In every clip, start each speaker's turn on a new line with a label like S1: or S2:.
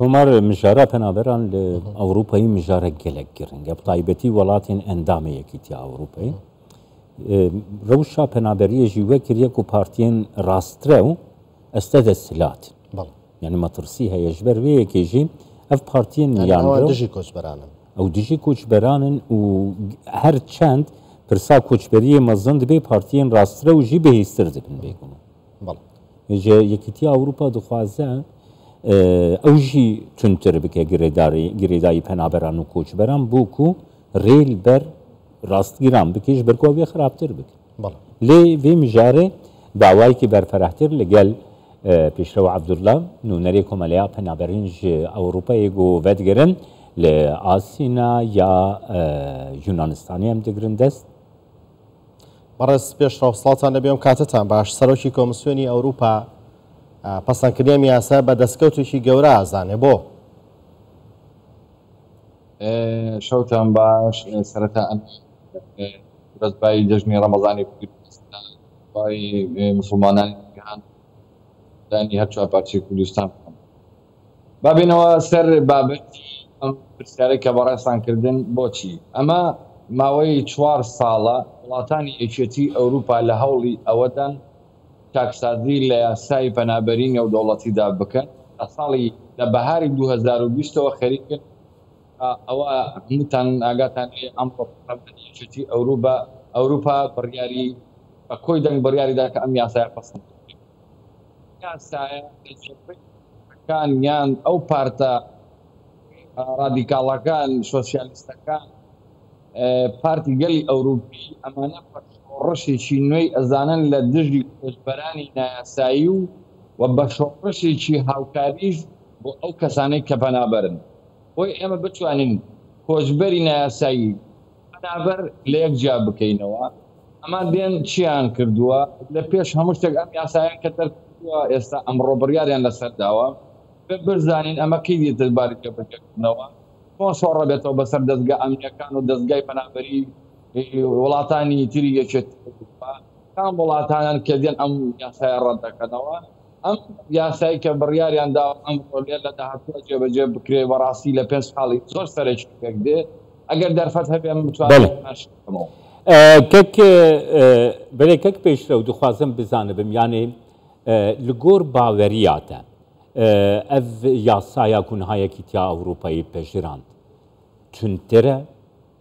S1: کۆمار مژارە پەنابەران لە ئەوروپایی مژارە گەلێک گرنگە بەتایبەتی وڵاتین ئەندامەیەکیتی ئەوروپایی ڕەوشا پەنابەریەژی وەکرێک و پارتیên ڕاسترە و ئەستە دەستلات یعنی مەترسی هەیە ji ber vê yekê jî ev partiyên
S2: dijî koçberanin
S1: ew dijî koçberanin û her çend pirsa koçberiyê mezin dibe partiyên rasttir û jî bihêztir dibin bêgûman ji Yekîtiya Ewropa dixwaze ew jî tundtir bike girêdayî penaberan û koçberan bû ku rê li ber rastgiran bike ji ber ku ew ê xirabtir bike lê vê mijarê dawayekî berferehtir li gel pêşrew Ebdullah nûnerê komeleya penaberîn ji Ewropayê got vedgirin li Asîna ya Yunanistanê em digirin dest
S2: بەڕێز پێشڕەو سڵاتان لەبێم کاتتان باش سەرۆکی کۆمسیۆنی ئەوروپا پەسەندکردنی یاسا بە دەستکەوتێکی گەورە ئازانێ بۆ
S3: شەوتان باش سەرەتا ڕێزبایی جەژنی ڕەمەزانی مسلمانانی دانی هەر چوار پارچەی کوردستان با بینەوە سەر بابەتی ئەم پرسیارەی کە بەڕێستان کردن بۆچی ئەمە ماوەی 4 ساڵە وڵاتانی یەکێتی ئەوروپا لە هەوڵی ئەوەدان چاکسازی لە یاسای پەنابەری نێودەوڵەتیدا بکەن لە ساڵی لە بەهاری 2020ەوە خەریکن ئەوە هەمووتان ئاگاتان ئەم یەکێتی ئەوروپا بڕیاری بە کۆی دەنگ بڕیاریدا کە ئەم یاسایە پەسەند یاسایەکان یان ئەو پارتە ڕادیکاڵەکان سۆسیالیستەکان پارتی گەلی ئەوروپی ئەمانە ڕشێکی نوێی ئەزانن لە دژی کۆچبەرانی نایاسایی و بە شۆڕشێکی هاوکاریش بۆ ئەو کەسانەی کە پەنابەرن بۆی ئێمە بتوانین کۆچبەری نایاسایی پەنابەر لە یەک جا بکەینەوە ئەمان دێن چیان کردووە لە پێش هەموو شتێک ئەم یاسایان کە دەرکردووە ئێستا ئەمڕۆ بڕیاریان لەسەرداوە بزانین ئەمە کەی دێتە باریکە بکردنەوە شۆڕە بێتەوە بەسەر دەستگا ئەمنیەکان و دەستگای پەنابەری وڵاتانی تری یەکێت کام وڵاتانان کە دێن ئەم یاسای ڕەت دەکەنەوە ئەم یاسایی کە بڕیاریاندا ئەم ڕۆلێ لە داهاتووە جێبەجێ بکرێ بەڕاستی لە 5 ساڵی زۆر سەرێکی پێک دێ ئەگەر دەرفەت هەبێ بتوانێتەوە
S1: بەرێکەک پێشرە و دخوازم بزانبم یانێ li gor baweriyate ev yasaya kunhayekîtiya Ewropayê pejirand tundtir e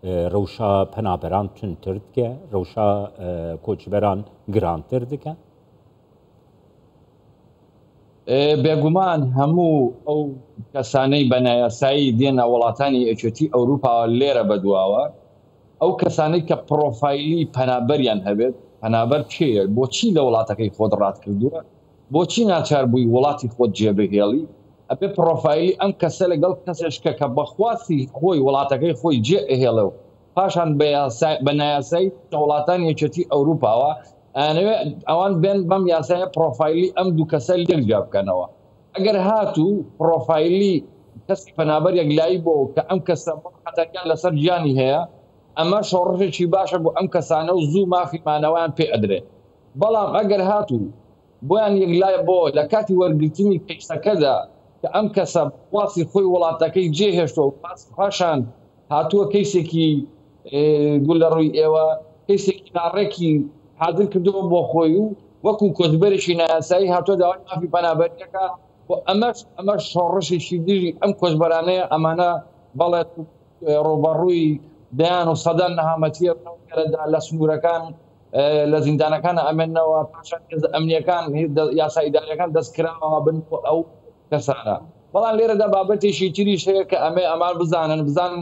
S1: rewşa penaberan tundtir dike rewşa koçberan girantir dike
S3: بێگومان هەموو ئەو کەسانەی بە نایاسایی دێنە وڵاتانی یەکێتی ئەوروپا لێرە بەدواوە ئەو کەسانەی کە پرۆفایلی پەنابەریان هەبێت پەنابەر کێیە بۆچی لە وڵاتەکەی خۆت ڕات کردووە بۆچی ناچار بووی وڵاتی خۆت جێبهێڵی ئەبێ پرۆفایلی ئەم کەسە لەگەڵ کەسێشکە کە بەخواستی خۆی وڵاتەکەی خۆی جێ ئەهێڵە و پاشان بە نایاسایی وڵاتانی یەکێتی ئەوروپاوە ئەوان بێن بەم یاسایە پرۆفایلی ئەم دوو کەسە لێک جا بکەنەوە ئەگەر هاتوو پرۆفایلی کەسی پەنابەر یەکلایی بۆ کە ئەم کەسە خەتەرەکان لەسەر گیانی هەیە ئەمە شۆڕژێکی باشە بۆ ئەم کەسانە و زوو مافیمانەوەیان پێ ئەدرێت بەڵام ئەگەر هاتوو بۆیان یەکلایە بۆ لە کاتی وەرگرتنی کەیسەکەدا کە ئەم کەسە واسی خۆی وڵاتەکەی جێهێشتەوە و پاشان هاتووە کەیسێکی گول لە ڕووی ئێوە کەیسێکی ناڕێکی حاضر کردووە بۆ خۆی و وەکو کۆچبەرێکی نایاسایی هاتووە داوای مافی پەنابەریەکە ئەمە شۆڕشێکی دژی ئەم کۆچبەرانەیە ئەمانە بەڵێت ڕۆبەڕووی دەیان و سەدان نەهامەتیە لە سنوورەکان لە زیندانەکان ئەمێنەوە پاشان ئەمنیەکان یاسا ئیداریەکان دەستکراوە بن ئەو کەسانە بەڵام لێرەدا بابەتێکی تریش هەیە کە ئەمێ ئەمان بزانن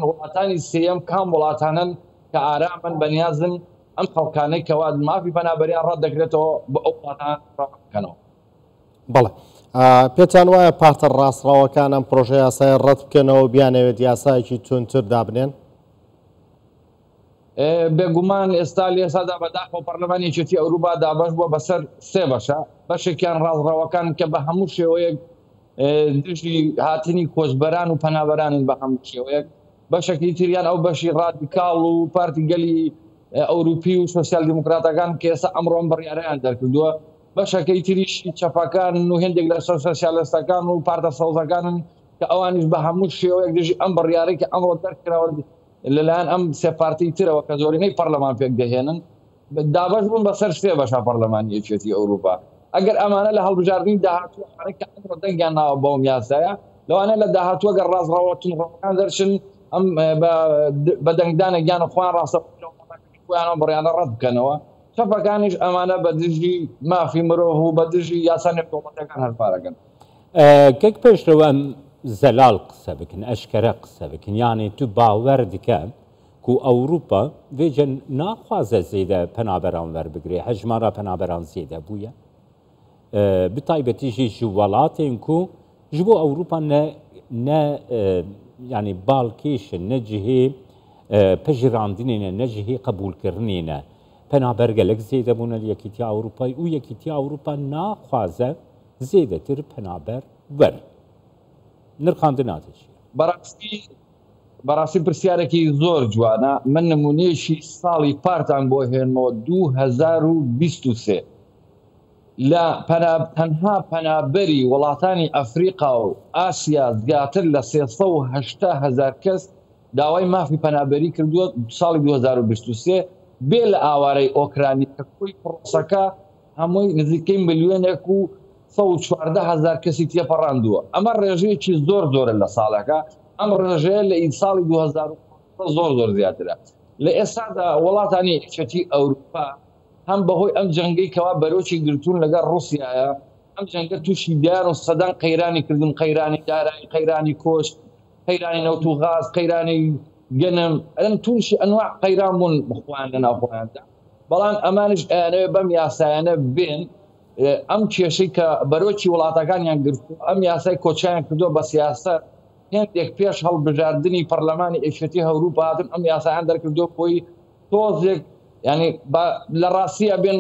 S3: وڵاتانی سێیەم کام وڵاتانن کە ئارامن بەنیازن ئەم خەڵکانەی کەوا مافی پەنابەریان ڕەت دەکرێتەوە بە ئەو وڵاتان ڕاکەنەوە
S2: بەڵێ پێتان وایە پارتە ڕاستڕاوەکان ئەم پرۆژە یاسای ڕەت بکەنەوە بیانەوێت یاسایەکی تونتر دابنێن
S3: بێگومان ئێستا لێسادا بەداخەوە پەرلەمانی یەکێتی ئەوروپا دابەش بووە بەسەر سێ بەشە بەشێکیان ڕاستڕاوەکان کە بە هەموو شێوەیەک دژی هاتنی کۆچبەران و پەنابەرانن بە هەموو شێوەیەک بەشێکی تریان ئەو بەشی ڕادیکاڵ و پارتی گەلی ئەوروپی و سۆسیال دیموکراتەکان کە ئێستا ئەمڕۆم بڕیارەیان دەرکردووە بەشەکەی تریشی چەپەکان و هێندێک لە سۆسیالستەکان و پارتە سەوزەکانن کە ئەوانیش بە هەموو شێوەیەک دژی ئەم بڕیارەی کە ئەمڕۆ دەرکراوە لەلایەن ئەم سێ پارتی ترەوە کە زۆرینەی پەرلەمان پێک دەهێنن دابەش بوون بەسەر سێ بەشە پەرلەمانی یەکێتی ئەوروپا. ئەگەر ئەمانە لە هەڵبژاردننی داهاتووەکە کە ئەمڕۆ دەنگیان ناوە بەوم یاسایە لەوانە لە داهاتووە گەر ڕازڕەوەتون ڕۆکان دەرچن ئەم بە دەنگدانە گیان خوان ڕاستە خۆیانەوە بڕیانە ڕەت بکەنەوە. شەفەکانیش ئەمانە بە دژی مافی مرۆڤ و بە دژی یاسا نێودەوڵەتەکان هەرپارەکەن.
S1: گەک پێشەوە ئەم زەلال قسە بکن ئەشکەرە قسە بکن یانی تو باوەڕ دکە کو ئەوروپا vêce naxwaze zêde penaberan werbigirê hejmara penaberan zêde bûye bi taybetî jî ji welatên ku ji bo Ewropa ne yani balkêşin ne cihê pejirandinê ne ne cihê qebûlkirinê ne penaber gelek zêde bûne li Yekîtiya Ewropayê û Yekîtiya Ewropa naxwaze zêdetir penaber wer nirxandin nate çi
S3: بەڕاستی پرسیارێکی زۆر جوانە. من نمونێشی ساڵی پارتان بۆ هێنمەوە 2023 لە تەنها پەنابەری وڵاتانی ئەفریقا و ئاسیا زیاتر لە 380,000 کەس داوای مافی پەنابەری کردووە ساڵی 2023 بێ لە ئاوارەی ئۆکرانی کە کۆی پرۆسەکە هەمووی نزیکەی ملیۆنێک و 114,000 کەسی تێپەڕاندووە. ئەمە ڕێژەیەکی زۆر زۆرە لە ساڵەکە. ئەم ڕێژەیە لە ئیساڵی 2000 زۆر زیاترە. لە ئێستادا وڵاتانی یەکێتی ئەوروپا هەم بەهۆی ئەم جەنگەی کەوا بەرۆکی گرتوون لەگەڵ رووسایە ئەم جەنگە تووشی دیار و سەدان قەیرانی کردن قەیرانی دارایی قەیرانی کۆشت قەیرانی نەوت و غاز قەیرانی گەنم ئەم تووشی ئەنواع قەیران بوون بخوان لە ناوخۆیاندا. بەڵام ئەمانش ئەیانەوێ بەم یاسایانە بێن ئەم کێشەی کە بەرۆکی وڵاتەکانیان گرتو ئەم یاسای کۆچیان کردووە بە سیاسەت هێندێک پێش هەڵبژاردننی پەرلەمانی ئێشەتی هەوروپا هاتن ئەم یاسایان دەرکردو بۆی تۆزێک ینی لە ڕاستیە بێن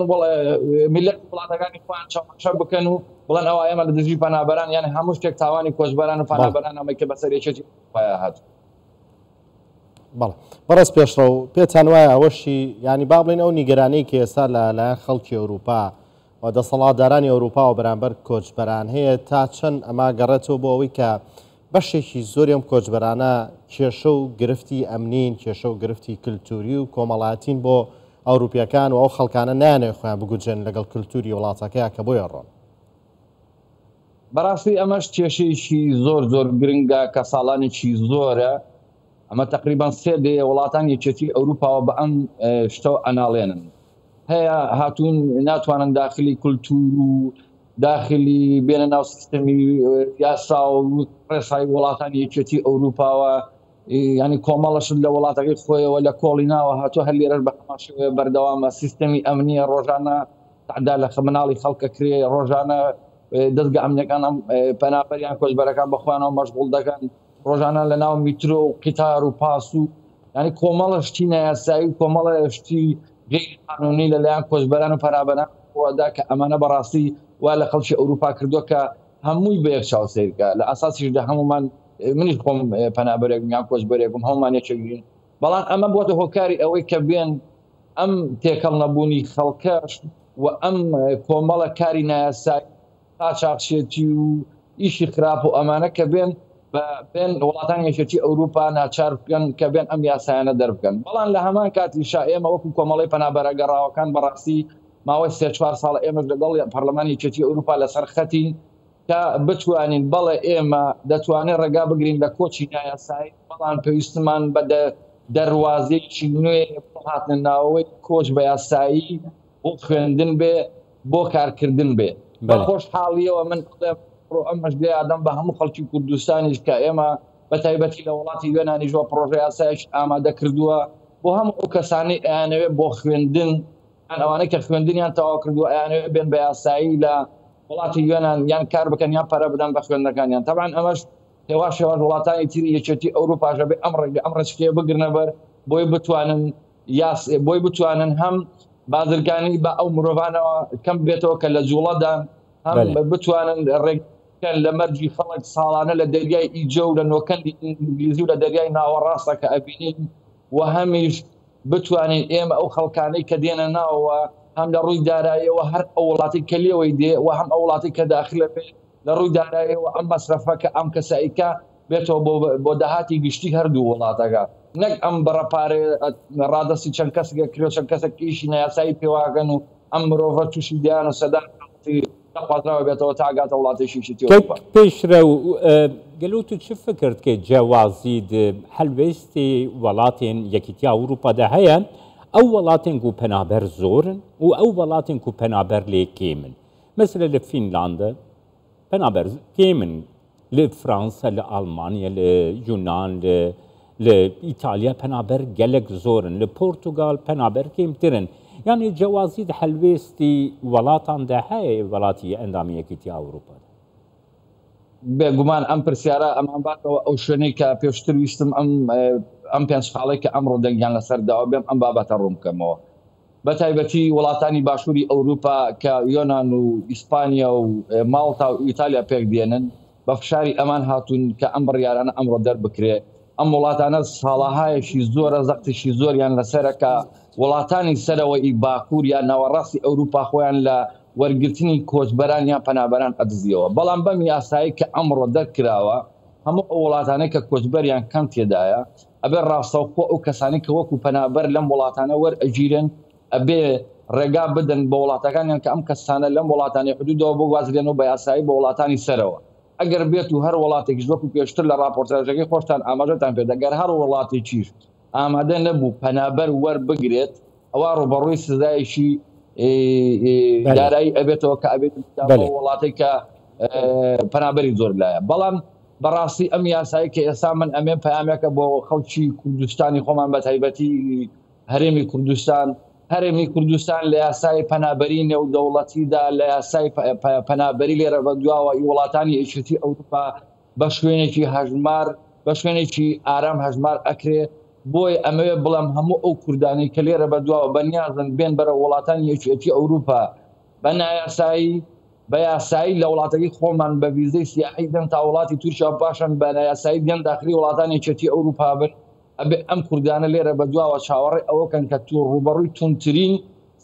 S3: میلەت وڵاتەکانی خۆیان چاوەڕێ بکەن و بڵێن ئەوە ئێمە لە دژی پەنابەران یعنی هەموو شتێک تاوانی کۆچبەران و پەنابەران ئەمەی کە بەسەر یەکێتی ئەوروپا هات.
S2: بەڵێ بەڕێز پێشڕەو پێتان وایە ئەوەشی ینی با بڵێن ئەو نیگەرانەی کە ئێستا لەلایەن خەڵکی ئەوروپا و دەسەڵاتدارانی ئەوروپا و بەرامبەر کۆچبەران هەیە تا چەند ئەما گەڕێتەوە بۆ ئەوەی کە بەشێکی زۆری ئەم کۆچبەرانە کێشە و گرفتی ئەمنین کێشە و گرفتی کللتوری و کۆمەڵاتین بۆ ئەوروپیەکان و ئەو خەڵکانە نانێ خۆیان بگوجێن لەگەڵ کللتوری وڵاتەکەیە کە بۆیە ڕۆن.
S3: بەڕاستی ئەمەش کێشەیەکی زۆر زۆر گرنگە کە ساڵانێکی زۆرە. ئەمە تقریبان سێ دێ وڵاتانی یەکێتی ئەوروپاوە بە ئەم شتە ئەناڵێنن هەیە هاتوون ناتوانن داخلی کولتور و داخلی بێنە ناو سیستەمی یاسا و ڕێسای وڵاتانی یەکێتی ئەوروپاوە ینی کۆمەڵەشت لە وڵاتەکەی خۆیەوە لە کۆڵی ناوە هاتووە هەر لێرە بە هەماشەوەی بەردەوامە سیستەمی ئەمنیە ڕۆژانە تعدا لە مناڵی خەڵکە کرێ ڕۆژانە دەستگا ئەمنیەکان ئەم پەنابەریان کۆچبەرەکان بەخوانەوە مەشغوڵ دەکەن ڕۆژانە لە ناو میترۆ و قیتار و پاس و ینی کۆمەڵە شتی نایاسایی و کۆمەڵە شتی غیرقانونی لەلایەن کۆچبەران و پەنابەران خۆدا کە ئەمانە بەڕاستی وا لە خەڵکی ئەوروپا کردووە کە هەمووی بە یەک چاوسەیرکە لە ئاساسیشدا هەمومان منیش خۆم پەنابەرێکم یان کۆچبەرێکم هەمومان یەکێکین. بەڵام ئەمە بۆتە هۆکاری ئەوەی کە بێن ئەم تێکەڵ نەبوونی خەڵکەش و ئەم کۆمەڵە کاری نایاسایی قاچاقچێتی و ئیشی خراپ و ئەمانە کە بێن بێن وڵاتانی یەکێتی ئەوروپا ناچار بکەن کە بێن ئەم یاسایانە دەربکەن. بەڵام لە هەمان کاتیشا ئێمە وەکو کۆمەڵی پەنابەرە گەڕاوەکان بەڕاستی ماوەی 3-4 ساڵ ئێمەش لەگەڵ پەرلەمانی یەکێتی ئەوروپا لەسەر خەتین کە بتوانین بەڵێ ئێمە دەتوانین ڕێگا بگرین لە کۆچی نایاسایی. بەڵام پێویستمان بە دەواازەیەکی نوێ هاتنە ناوەوەی کۆچ بە یاسایی بۆ خوێندن بێ بۆ کارکردن بێ. بە خۆشحاڵیەوە من ئەمەش لێ ئادەم بە هەموو خەڵکی کوردستانیش کە ئێمە بە تایبەتی لە وڵاتی وێنانی ژۆ پرۆژە یاسایش ئامادە کردووە بۆ هەموو ئەو کەسانی ئەیانەوێت بۆ خوێندن ئەوانەی کە خوێندنیان تەواو کردووە ئەیانەوێت بێن بە یاسایی لە وڵاتی وێنان یان کار بکەن یان پەرە بدەن بە خوێندنەکانیان. تەبعاً ئەمەش هێوا شێواز وڵاتانی تری یەکێتی ئەوروپاژە بێ ئەم ڕێچکەیە بگرنە بەر بۆی بتوانن هەم بازرگانی بە ئەو مرۆڤانەوە کەم بێتەوە کە لە جوڵەدا هەم بتوانن ڕێککەن لە مەرجی خەڵک ساڵانە لە دەریای ئیجە و لە نۆکەندی ئینگلیزی و لە دەریای ناوەڕاستە کە ئەبینین و هەمیش بتوانین ئێمە ئەو خەڵکانەی کە دێنە ناوەوە هەم لە ڕووی داراییەوە هەر ئەو وڵاتی کە لێوەی دێ و هەم ئەو وڵاتی کە داخلە بێ لە ڕووی داراییەوە ئەم مەسرەفە کە ئەم کەساییکە بێتەوە بۆ داهاتی گشتی هەردوو وڵاتەکە نەک ئەم بەڕەپارێ ڕادستی چەند کەسێکە کرێ چەند کەسێک ئیشی نایاسایی پێواگەن و ئەم مرۆڤە تووشی دییان و سەدان نەخوازراوە بێتەوە تاگاتە وڵاتێکی
S1: پێشرە و گەلو تو چ فکرت کە جیاوازید هەلوێستی وڵاتێن یەکیتیا ئەوروپادا هەیە ئەو وڵاتێن و پەنابەر زۆرن و ئەو وڵاتێن و پەنابەر لێ کێمن مثل لە فینلاندا پەنابەر کێمن لە فرانسا لە ئەڵمانیا لە یونان لە ئیتالیا پەنابەر gelek زۆرن لە پۆرتوگال پەنابەر کێمترن یعنی جیاوازید هەلوێستی وڵاتاندا هەیە وڵاتی ئەندامی یەکیتیا ئەوروپادا
S3: بێگومان ئەم پرسیارە ئەمان باتەوە ئەو شوێنەی کە پێشتر ویستم ئەم پێنج خاڵێک کە ئەمڕۆ دەنگیان لەسەرداوە بێم ئەم بابەتە ڕوون بکەمەوە بە تایبەتی وڵاتانی باشووری ئەوروپا کە یۆناان و ئیسپانیا و ماڵتا و ئیتالیا پێک دێنن بە فشاری ئەمان هاتوون کە ئەم بڕیارانە ئەمڕۆ دەربکرێ ئەم وڵاتانە ساڵەهایەکی زۆرە زەقتشی زۆریان لەسەرەکە وڵاتانی سەرەوەی باکوور یان ناوەڕاستی ئەوروپا خۆیان لە وەرگرتنی کۆچبەران یان پەنابەران ئەدزیەوە بەڵام بەم یاسایی کە ئەمڕۆ دەرکراوە هەموو ئەو وڵاتانەی کە کۆچبەریان کەم تێدایە ئەبێ ڕاستەوخۆ ئەو کەسانی کە وەکو پەنابەر لەم وڵاتانە وەرئەگیرن ئەبێ ڕێگا بدەن بە وڵاتەکانیان کە ئەم کەسانە لەم وڵاتانی حدودەوە بۆ وازرێنەوە بە یاسایی بە وڵاتانی سەرەوە ئەگەر بێت و هەر وڵاتێکیش وەکو پێشتر لە راپۆرتاژەکەی خۆشتان ئاماژەتان پێ دەگەر هەر وڵاتی چیش ئامادە نەبوو پەنابەر وەربگرێت ئەوە ڕوبەڕووی سزایشی دارایی ئەبێتەوە کە ئەبێت وڵاتی کە پەنابەری زۆر لایە بەڵام بەڕاستی ئەم یاسایی کە ئێستا من ئەمێ پەیامێکە بۆ خەڵکی کوردستانی خۆمان بە تایبەتی هەرێمی کوردستان هەرێمی کوردستان لە یاسای پەنابەری نێودەوڵەتیدا لە یاسای پەنابەری لێرە بە دواوە وڵاتانی یەکێتی ئەوروپا بە شوێنێکی هەژمار بە شوێنێکی ئارام هەژمار ئەکرێ بۆی ئەمەوێ بڵام هەموو ئەو کوردانی کە لێرە بە دواوە بەنیازن بێن بەرە وڵاتانی یەکێتی ئەوروپا بە نایاسایی بە یاسایی لە وڵاتەکەی خۆمان بە ویزەی سیاحی دەن تا وڵاتی تورکیا پاشان بە نایاسایی دێن داخلی وڵاتانی یەکێتی ئەوروپا بن ئەبێ ئەم کوردانە لێرە بە دواوە چاوەڕێ ئەوەکەن کە تو ڕوبەڕووی تونترین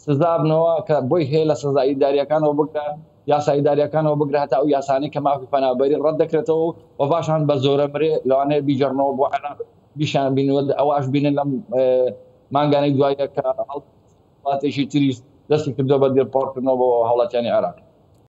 S3: سزا بنەوە کە بۆی هەیە لە سزایی داریەکانەوە بگرە یاسایی داریەکانەوە بگرە هەتا ئەو یاسانی کە مافی پەنابەری ڕەت دەکرێتەوە و پاشان بە زۆرە مرێ لەوانەیە بیجەڕنەوە بۆ عێراق بیشان بینەوە ئەوەش بینن لەم مانگانەی دوایە کە هەڵاتێکی تریست دەستی کردەوە بە دێرپۆرتکردنەوە بۆ هەوڵاتیانی عێراق